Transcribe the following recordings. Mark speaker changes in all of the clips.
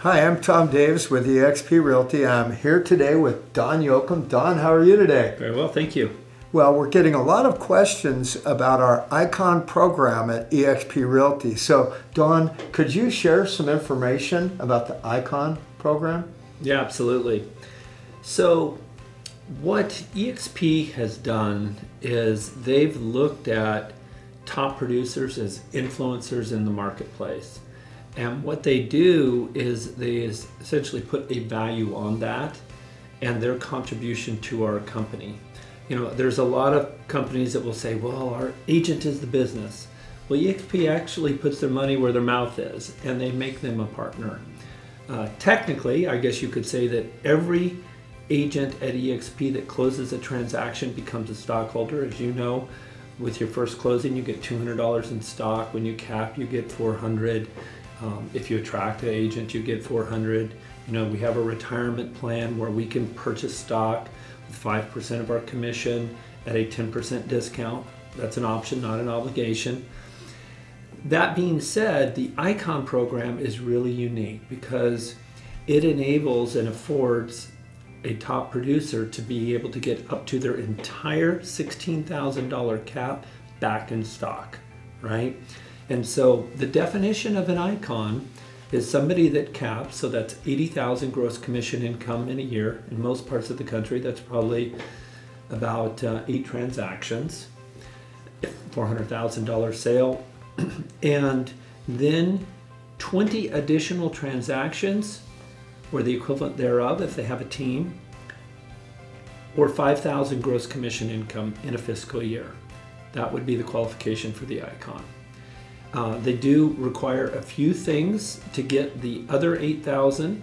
Speaker 1: Hi, I'm Tom Davis with eXp Realty. I'm here today with Don Yoakum. Don, how are you today?
Speaker 2: Very well, thank you.
Speaker 1: Well, we're getting a lot of questions about our Icon program at eXp Realty. So, Don, could you share some information about the Icon program?
Speaker 2: Yeah, absolutely. So, what eXp has done is they've looked at top producers as influencers in the marketplace. And what they do is they essentially put a value on that and their contribution to our company. You know, there's a lot of companies that will say, well, our agent is the business. Well, eXp actually puts their money where their mouth is, and they make them a partner. Technically, I guess you could say that every agent at eXp that closes a transaction becomes a stockholder. As you know, with your first closing, you get $200 in stock. When you cap, you get $400. If you attract an agent, you get $400. You know, we have a retirement plan where we can purchase stock with 5% of our commission at a 10% discount. That's an option, not an obligation. That being said, the Icon program is really unique because it enables and affords a top producer to be able to get up to their entire $16,000 cap back in stock, right? And so the definition of an Icon is somebody that caps, so that's $80,000 gross commission income in a year. In most parts of the country, that's probably about 8 transactions, $400,000 sale, and then 20 additional transactions, or the equivalent thereof if they have a team, or $5,000 gross commission income in a fiscal year. That would be the qualification for the Icon. They do require a few things to get the other 8,000.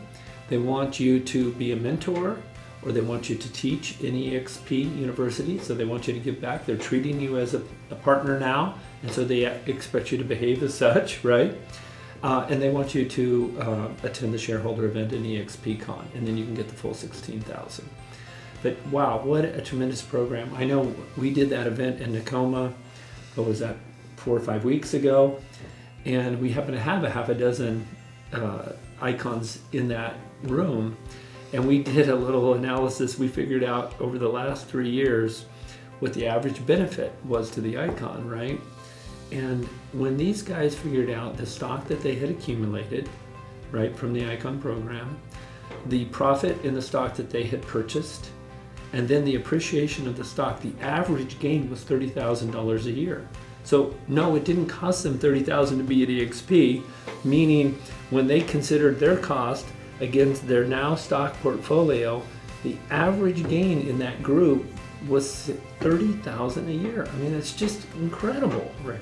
Speaker 2: They want you to be a mentor, or they want you to teach in eXp University, so they want you to give back. They're treating you as a partner now, and so they expect you to behave as such, right? And they want you to attend the shareholder event in eXpCon, and then you can get the full 16,000. But wow, what a tremendous program. I know we did that event in Tacoma, what was that, 4 or 5 weeks ago, and we happen to have a half a dozen icons in that room, and we did a little analysis. We figured out over the last 3 years what the average benefit was to the Icon, right? And when these guys figured out the stock that they had accumulated, right, from the Icon program, the profit in the stock that they had purchased, and then the appreciation of the stock, the average gain was $30,000 a year. So no, it didn't cost them $30,000 to be at eXp, meaning when they considered their cost against their now stock portfolio, the average gain in that group was $30,000 a year. I mean, it's just incredible, Rick.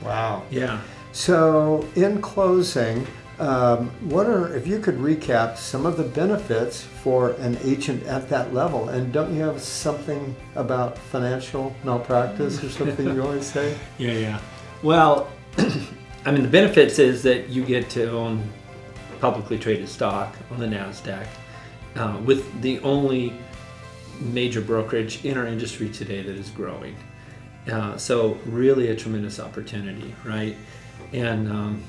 Speaker 1: Wow.
Speaker 2: Yeah.
Speaker 1: So, in closing, if you could recap some of the benefits for an agent at that level, and don't you have something about financial malpractice or something you always say?
Speaker 2: Yeah. Well, I mean, the benefits is that you get to own publicly traded stock on the NASDAQ with the only major brokerage in our industry today that is growing. So really a tremendous opportunity, right? And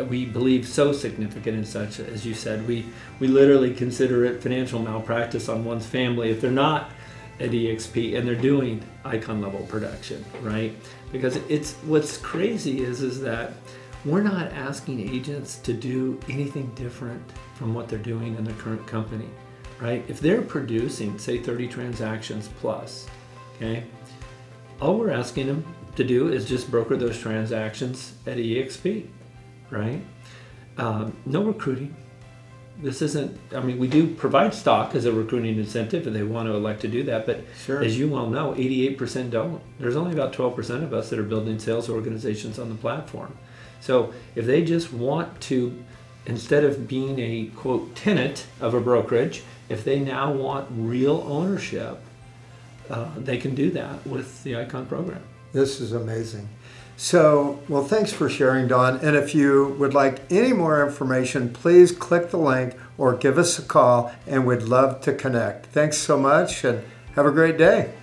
Speaker 2: we believe so significant and such, as you said, we literally consider it financial malpractice on one's family if they're not at eXp and they're doing Icon level production, right? Because it's what's crazy is that we're not asking agents to do anything different from what they're doing in their current company, right? If they're producing, say, 30 transactions plus, okay, all we're asking them to do is just broker those transactions at eXp, right? No recruiting. This isn't, I mean, we do provide stock as a recruiting incentive if they want to elect to do that, but sure, as you well know, 88% don't. There's only about 12% of us that are building sales organizations on the platform. So if they just want to, instead of being a, quote, tenant of a brokerage, if they now want real ownership, they can do that with the Icon program.
Speaker 1: This is amazing. So, well, thanks for sharing, Don. And if you would like any more information, please click the link or give us a call, and we'd love to connect. Thanks so much, and have a great day.